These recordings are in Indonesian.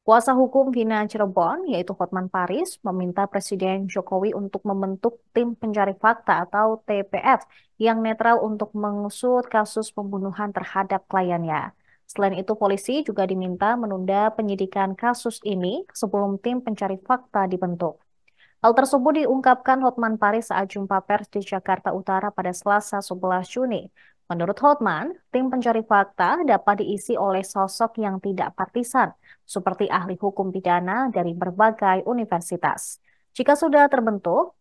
Kuasa hukum Vina Cirebon, yaitu Hotman Paris, meminta Presiden Jokowi untuk membentuk tim pencari fakta atau TPF yang netral untuk mengusut kasus pembunuhan terhadap kliennya. Selain itu, polisi juga diminta menunda penyidikan kasus ini sebelum tim pencari fakta dibentuk. Hal tersebut diungkapkan Hotman Paris saat jumpa pers di Jakarta Utara pada Selasa 11 Juni. Menurut Hotman, tim pencari fakta dapat diisi oleh sosok yang tidak partisan, seperti ahli hukum pidana dari berbagai universitas. Jika sudah terbentuk,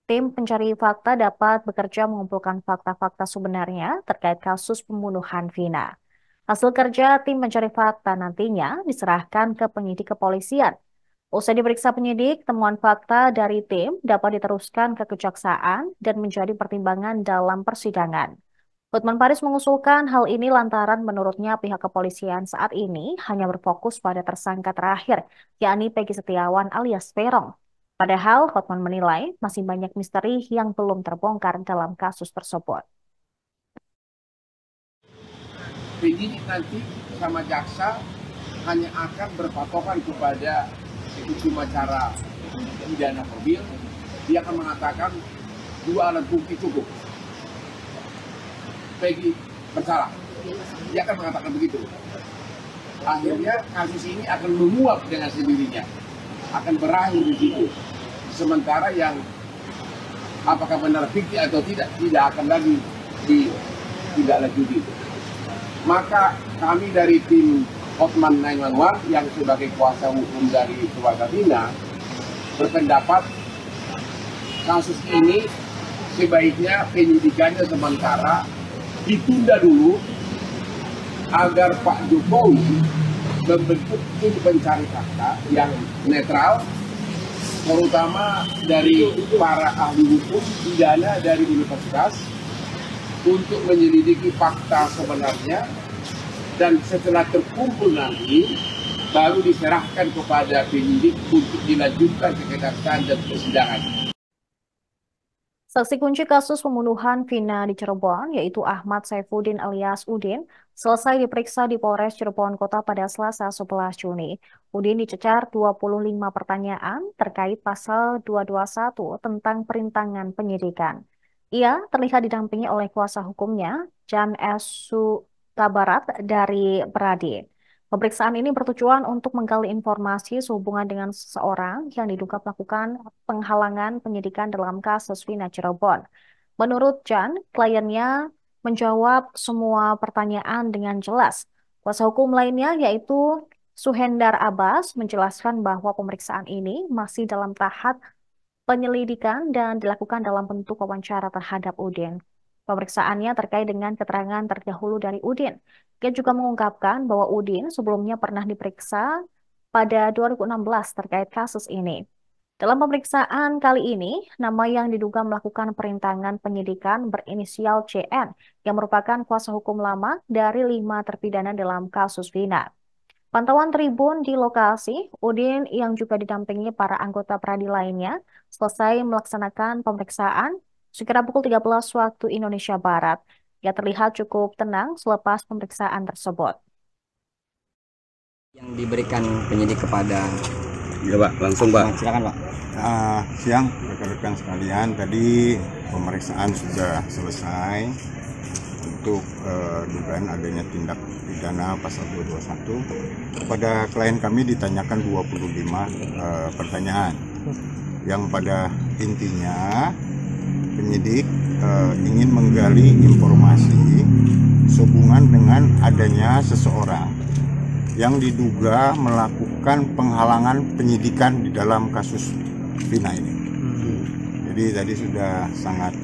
tim pencari fakta dapat bekerja mengumpulkan fakta-fakta sebenarnya terkait kasus pembunuhan Vina. Hasil kerja tim pencari fakta nantinya diserahkan ke penyidik kepolisian. Usai diperiksa penyidik, temuan fakta dari tim dapat diteruskan ke kejaksaan dan menjadi pertimbangan dalam persidangan. Hotman Paris mengusulkan hal ini lantaran menurutnya pihak kepolisian saat ini hanya berfokus pada tersangka terakhir, yakni Peggy Setiawan alias Peron. Padahal Hotman menilai masih banyak misteri yang belum terbongkar dalam kasus tersebut. Penyidik nanti sama jaksa hanya akan berpatokan kepada hukum acara pidana mobil. Dia akan mengatakan dua alat bukti cukup. Peggy bersalah. Dia akan mengatakan begitu. Akhirnya kasus ini akan menguap dengan sendirinya, akan berakhir di situ. Sementara yang apakah benar fikih atau tidak akan lagi ditindaklanjuti. Maka kami dari tim Hotman 911 yang sebagai kuasa hukum dari keluarga Vina berpendapat kasus ini sebaiknya penyidikannya sementara ditunda dulu agar Pak Jokowi membentuk tim pencari fakta yang netral, terutama dari para ahli hukum pidana dari universitas untuk menyelidiki fakta sebenarnya, dan setelah terkumpul nanti baru diserahkan kepada penyidik untuk dilanjutkan ke kejaksaan dan persidangan. Saksi kunci kasus pembunuhan Vina di Cirebon, yaitu Ahmad Saifuddin alias Udin, selesai diperiksa di Polres Cirebon Kota pada Selasa 11 Juni. Udin dicecar 25 pertanyaan terkait pasal 221 tentang perintangan penyidikan. Ia terlihat didampingi oleh kuasa hukumnya, Jan S. Sutabarat dari Peradi. Pemeriksaan ini bertujuan untuk menggali informasi sehubungan dengan seseorang yang diduga melakukan penghalangan penyidikan dalam kasus Vina Cirebon. Menurut Jan, kliennya menjawab semua pertanyaan dengan jelas. Kuasa hukum lainnya yaitu Suhendar Abbas menjelaskan bahwa pemeriksaan ini masih dalam tahap penyelidikan dan dilakukan dalam bentuk wawancara terhadap Udin. Pemeriksaannya terkait dengan keterangan terdahulu dari Udin. Dia juga mengungkapkan bahwa Udin sebelumnya pernah diperiksa pada 2016 terkait kasus ini. Dalam pemeriksaan kali ini, nama yang diduga melakukan perintangan penyidikan berinisial CN yang merupakan kuasa hukum lama dari 5 terpidana dalam kasus Vina. Pantauan tribun di lokasi, Udin yang juga didampingi para anggota Pradi lainnya selesai melaksanakan pemeriksaan sekira pukul 13 waktu Indonesia Barat. Ia terlihat cukup tenang selepas pemeriksaan tersebut. Yang diberikan penyidik kepada Ya Pak, langsung Pak. silakan Pak. Siang rekan-rekan sekalian, tadi pemeriksaan sudah selesai untuk dugaan adanya tindak pidana pasal 221. Kepada klien kami ditanyakan 25 pertanyaan yang pada intinya penyidik ingin menggali informasi sehubungan dengan adanya seseorang yang diduga melakukan penghalangan penyidikan di dalam kasus Vina ini. Jadi tadi sudah sangat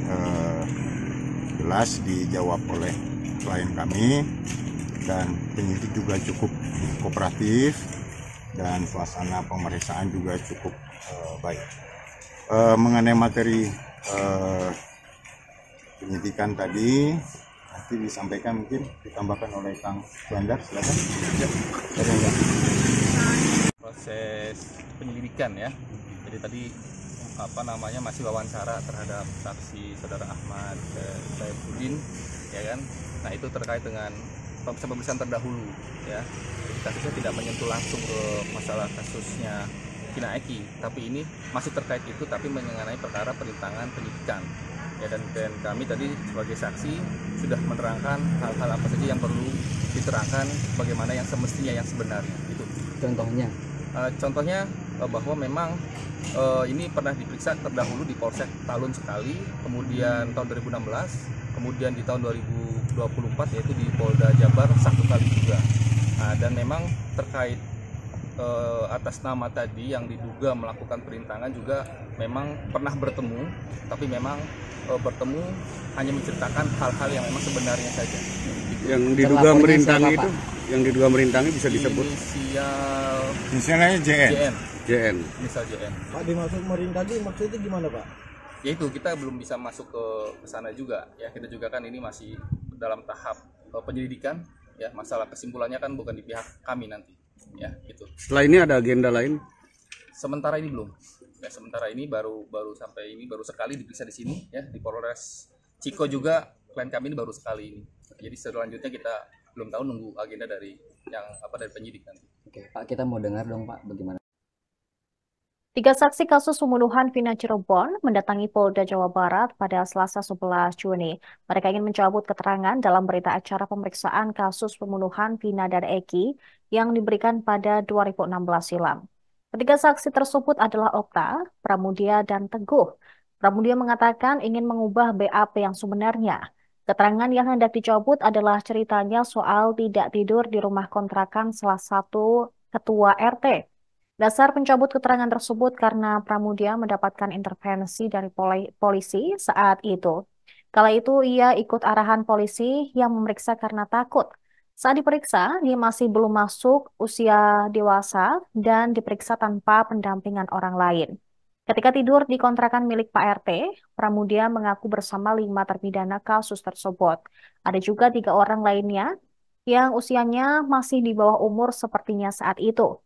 jelas dijawab oleh klien kami, dan penyidik juga cukup kooperatif dan suasana pemeriksaan juga cukup baik. Mengenai materi penyidikan tadi nanti disampaikan, mungkin ditambahkan oleh Kang Suhendar, silakan. Proses penyelidikan ya. Jadi tadi masih wawancara terhadap saksi saudara Ahmad Saifuddin, ya kan. Nah, itu terkait dengan pemeriksaan terdahulu ya. Jadi kasusnya tidak menyentuh langsung ke masalah kasusnya Vina Eki, tapi ini masih terkait itu, tapi mengenai perkara perintangan penyidikan ya. Dan kami tadi sebagai saksi sudah menerangkan hal-hal apa saja yang perlu diterangkan, bagaimana yang semestinya, yang sebenarnya itu. Contohnya bahwa memang ini pernah diperiksa terdahulu di Polsek Talun sekali, kemudian tahun 2016, kemudian di tahun 2024 yaitu di Polda Jabar 1 kali juga. Dan memang terkait atas nama tadi yang diduga melakukan perintangan juga memang pernah bertemu, tapi memang bertemu hanya menceritakan hal-hal yang memang sebenarnya saja. Yang diduga merintangi itu, yang diduga merintangi bisa disebut Misalnya JN. JN. Misal JN. Pak, dimaksud merintangi maksudnya gimana, Pak? Ya itu kita belum bisa masuk ke sana juga ya. Kita juga kan ini masih dalam tahap penyelidikan ya. Masalah kesimpulannya kan bukan di pihak kami nanti ya gitu. Setelah ini ada agenda lain? Sementara ini belum. Ya, sementara ini baru sekali diperiksa di sini ya, di Polres Ciko juga klien kami ini baru sekali ini. Jadi selanjutnya kita belum tahu, nunggu agenda dari dari penyidik nanti. Oke, Pak, kita mau dengar dong, Pak, bagaimana? 3 saksi kasus pembunuhan Vina Cirebon mendatangi Polda Jawa Barat pada Selasa 11 Juni. Mereka ingin mencabut keterangan dalam berita acara pemeriksaan kasus pembunuhan Vina dan Eki yang diberikan pada 2016 silam. Ketiga saksi tersebut adalah Okta, Pramudia, dan Teguh. Pramudia mengatakan ingin mengubah BAP yang sebenarnya. Keterangan yang hendak dicabut adalah ceritanya soal tidak tidur di rumah kontrakan salah satu ketua RT. Dasar pencabut keterangan tersebut karena Pramudia mendapatkan intervensi dari polisi saat itu. Kala itu ia ikut arahan polisi yang memeriksa karena takut. Saat diperiksa, dia masih belum masuk usia dewasa dan diperiksa tanpa pendampingan orang lain. Ketika tidur di kontrakan milik Pak RT, Pramudia mengaku bersama 5 terpidana kasus tersebut. Ada juga 3 orang lainnya yang usianya masih di bawah umur sepertinya saat itu.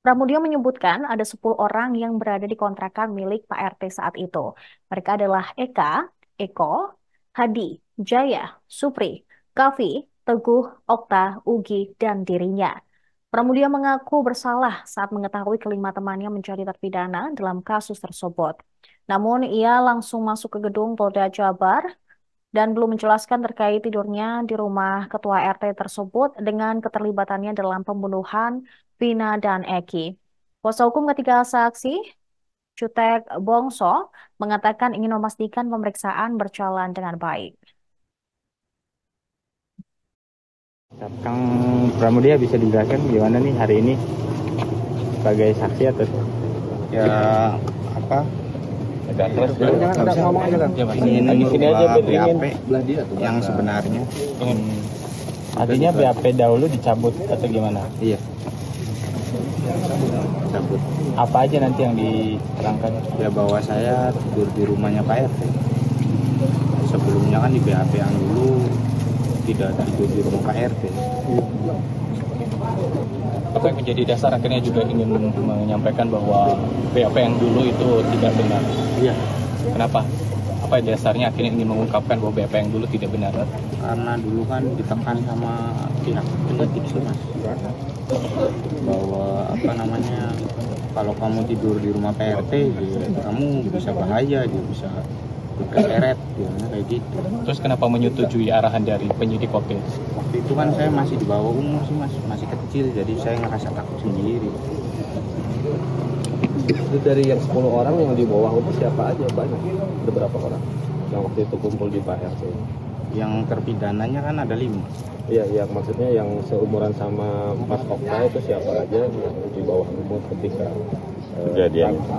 Pramudia menyebutkan ada 10 orang yang berada di kontrakan milik Pak RT saat itu. Mereka adalah Eka, Eko, Hadi, Jaya, Supri, Kavi, Teguh, Okta, Ugi, dan dirinya. Pramudia mengaku bersalah saat mengetahui kelima temannya menjadi terpidana dalam kasus tersebut. Namun ia langsung masuk ke gedung Polda Jabar dan belum menjelaskan terkait tidurnya di rumah ketua RT tersebut dengan keterlibatannya dalam pembunuhan Vina dan Eki. Kuasa hukum ketiga saksi, Cutek Bongso, mengatakan ingin memastikan pemeriksaan berjalan dengan baik. Kang Pramudia bisa dijelaskan gimana nih hari ini sebagai saksi atau Ya apa? Jangan ngomong aja kan. Ingin Di sini aja BAP yang sebenarnya. Artinya BAP dahulu dicabut atau gimana? Iya. Cabut. Apa aja nanti yang diterangkan? Ya bahwa saya tidur di rumahnya Pak RT. Sebelumnya kan di BAP yang dulu tidak tidur di rumah Pak RT. Apa yang menjadi dasar akhirnya juga ingin menyampaikan bahwa BAP yang dulu itu tidak benar? Iya. Kenapa? Apa dasarnya akhirnya ingin mengungkapkan bahwa BAP yang dulu tidak benar? Karena dulu kan ditekan sama pihak penyidik sih Mas. Bahwa kalau kamu tidur di rumah PRT, kamu bisa bahaya, dia bisa keseret, kayak gitu. Terus kenapa menyetujui arahan dari penyidik waktu itu? Waktu itu kan saya masih di bawah umur sih Mas, masih kecil, jadi saya ngerasa takut sendiri. Itu dari yang 10 orang yang di bawah umur siapa aja? Banyak, ada berapa orang yang waktu itu kumpul di Pak RT? Yang terpidananya kan ada 5. Iya, maksudnya yang seumuran sama Mas Okta itu siapa aja yang di bawah umur ketika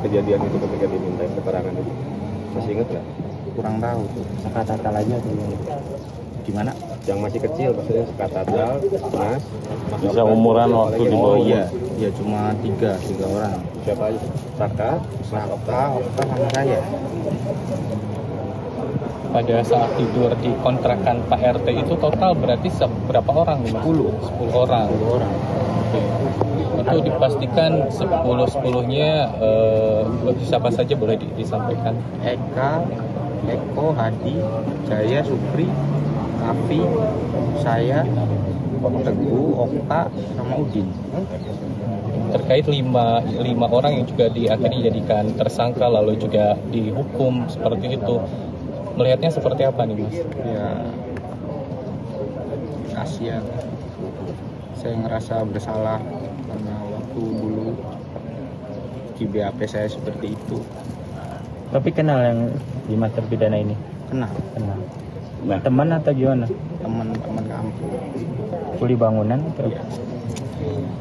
kejadian itu, ketika diminta keterangan itu? Masih ingat nggak? Kurang tahu tuh. Sekata aja tuh. Gimana? Yang masih kecil maksudnya sekatadal, Mas Bisa umuran waktu di bawah. Oh iya, cuma 3 orang. Siapa aja? Saka, Mas Okta, sama saya. Pada saat tidur di kontrakan Pak RT itu total berarti berapa orang? 10 orang. Oke. Itu dipastikan 10-10-nya siapa saja boleh disampaikan? Eka, Eko, Hadi, Jaya, Supri, Afi, saya, Teguh, Okta, sama Udin. Terkait lima orang yang juga akhirnya dijadikan tersangka lalu juga dihukum seperti itu, melihatnya seperti apa nih Mas? Ya, kasihan. Saya ngerasa bersalah karena waktu dulu di BAP saya seperti itu. Tapi kenal yang 5 terpidana ini? Kenal. Nah, teman atau gimana? Teman-teman kampung. Kuli bangunan? Ya.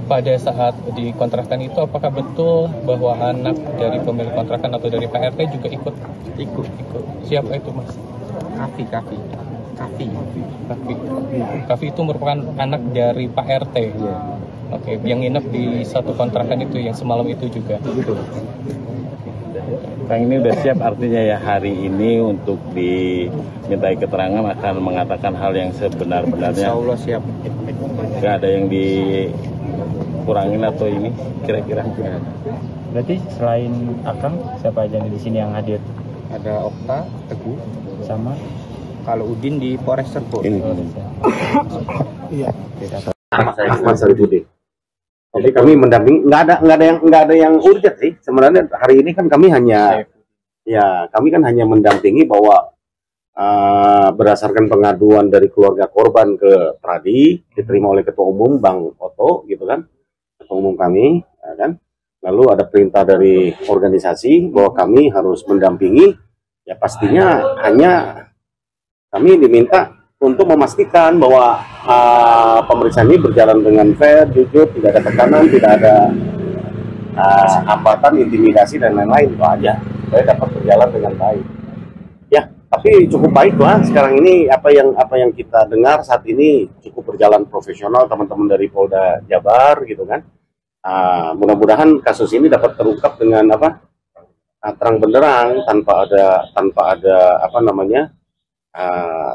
Pada saat di kontrakan itu apakah betul bahwa anak dari pemilik kontrakan atau dari Pak RT juga ikut? Ikut. Siapa itu Mas? Kafi itu merupakan anak dari Pak RT. Ya. Oke, yang nginep di satu kontrakan itu yang semalam itu juga. Betul. Kang ini udah siap artinya ya hari ini untuk dimintai keterangan akan mengatakan hal yang sebenar-benarnya. Insya Allah siap. Gak ada yang dikurangin atau ini kira-kira. Berarti selain Akang, siapa aja nih di sini yang hadir? Ada Okta, Teguh, Sama? kalau Udin di Polres Cirebon. Iya. Ahmad Sarifudin. Jadi kami mendampingi, nggak ada yang urgent sih. Sebenarnya hari ini kan kami hanya mendampingi bahwa berdasarkan pengaduan dari keluarga korban ke Pradi, diterima oleh Ketua Umum Bang Oto, gitu kan, Ketua Umum kami, ya kan. Lalu ada perintah dari organisasi bahwa kami harus mendampingi. Ya pastinya hanya kami diminta untuk memastikan bahwa pemeriksaan ini berjalan dengan fair, jujur, tidak ada tekanan, tidak ada hambatan, intimidasi dan lain-lain, itu aja supaya dapat berjalan dengan baik. Ya, tapi cukup baik lah sekarang ini apa yang kita dengar saat ini cukup berjalan profesional teman-teman dari Polda Jabar gitu kan. Mudah-mudahan kasus ini dapat terungkap dengan terang benderang tanpa ada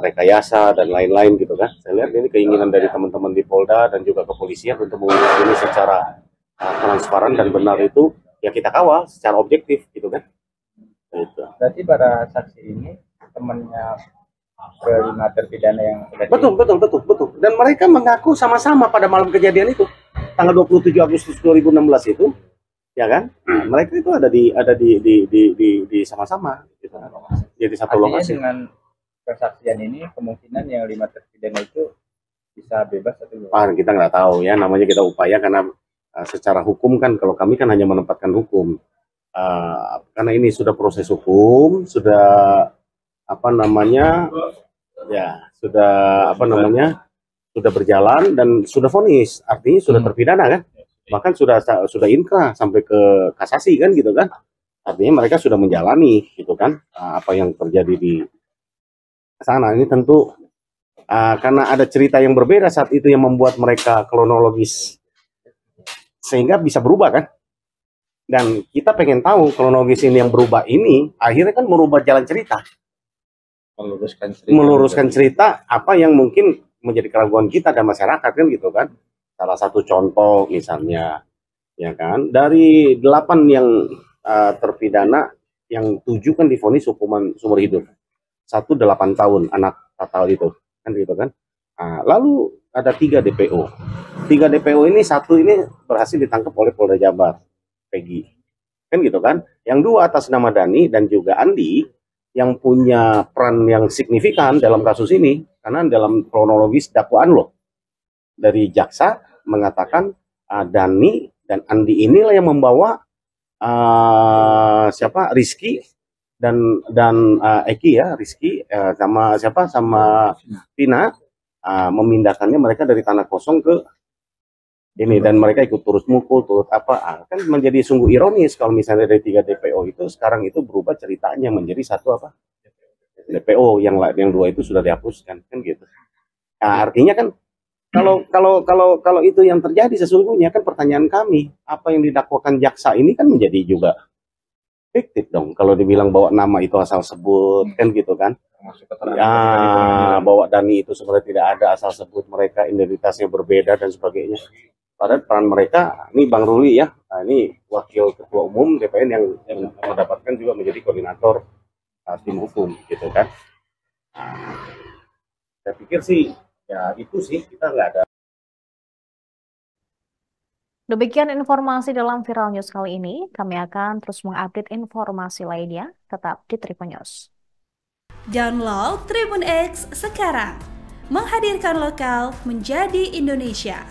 rekayasa dan lain-lain gitu kan. Saya lihat ini keinginan dari teman-teman di Polda dan juga kepolisian untuk mengungkap ini secara transparan dan benar itu ya kita kawal secara objektif gitu kan. Gitu. Berarti para saksi ini temannya kelima terpidana yang betul. Dan mereka mengaku sama-sama pada malam kejadian itu tanggal 27 Agustus 2016 itu ya kan. Mereka itu ada di sama-sama gitu kan. Jadi satu lokasi. Dengan kesaksian ini kemungkinan yang 5 terpidana itu bisa bebas atau kita nggak tahu ya, namanya kita upaya karena secara hukum kan kalau kami kan hanya menempatkan hukum karena ini sudah proses hukum, sudah sudah berjalan dan sudah vonis, artinya sudah terpidana kan, bahkan sudah inkrah sampai ke kasasi kan gitu kan, artinya mereka sudah menjalani gitu kan apa yang terjadi di sana. Ini tentu karena ada cerita yang berbeda saat itu yang membuat mereka kronologis sehingga bisa berubah kan, dan kita pengen tahu kronologis ini yang berubah ini akhirnya kan merubah jalan cerita, meluruskan cerita apa yang mungkin menjadi keraguan kita dan masyarakat kan gitu kan. Salah satu contoh misalnya ya kan, dari 8 yang terpidana yang 7 kan divonis hukuman seumur hidup, 1 8 tahun anak total itu kan gitu kan. Lalu ada 3 DPO. 3 DPO ini 1 ini berhasil ditangkap oleh Polda Jabar, Peggy kan gitu kan. Yang 2 atas nama Dani dan juga Andi yang punya peran yang signifikan dalam kasus ini, karena dalam kronologis dakwaan loh dari jaksa mengatakan Dani dan Andi inilah yang membawa Rizky dan Eki ya, Rizky sama Pina memindahkannya mereka dari tanah kosong ke ini, dan mereka ikut turut mukul, turut kan menjadi sungguh ironis kalau misalnya dari 3 DPO itu sekarang itu berubah ceritanya menjadi 1 DPO, yang 2 itu sudah dihapuskan kan gitu. Artinya kan kalau itu yang terjadi sesungguhnya kan pertanyaan kami, apa yang didakwakan jaksa ini kan menjadi juga fiktif dong kalau dibilang bahwa nama itu asal sebut kan gitu kan. Bahwa Dani itu sebenarnya tidak ada asal sebut, mereka identitasnya berbeda dan sebagainya. Padahal peran mereka, ini Bang Ruli ya, ini Wakil Ketua Umum DPN yang mendapatkan juga menjadi koordinator tim hukum gitu kan. Saya Saya pikir sih ya itu sih, kita nggak ada. Demikian informasi dalam Viral News kali ini. Kami akan terus mengupdate informasi lainnya. Tetap di Tribun News. Download Tribun X sekarang. Menghadirkan lokal menjadi Indonesia.